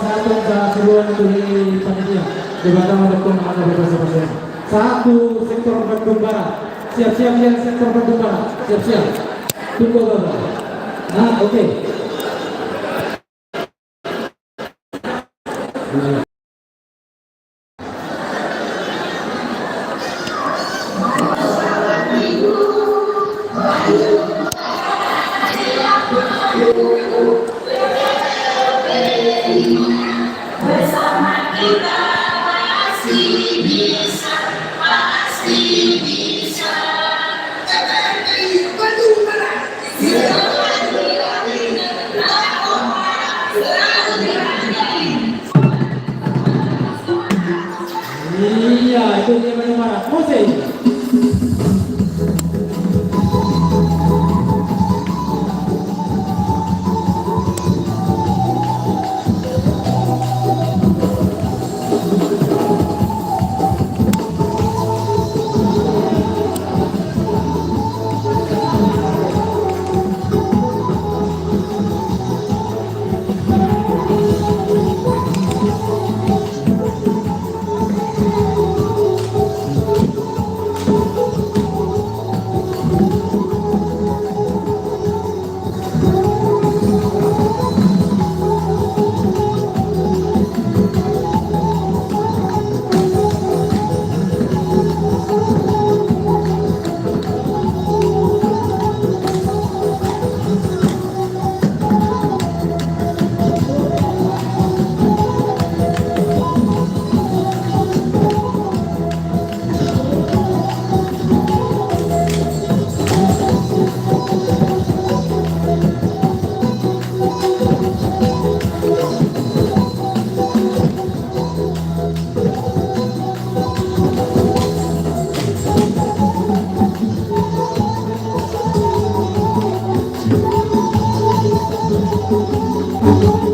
satu sebuah dari panitia Jabatan Mendukung Mata Bebas Pasien. Satu sektor Bandung Barat. Siap-siap ya sektor Bandung Barat. Siap-siap. Tunggu Bapak. Nah, oke. Bersama kita pasti bisa, pasti bisa. Bandung Barat. Iya, itu dia Bandung Barat. Musik. Thank you.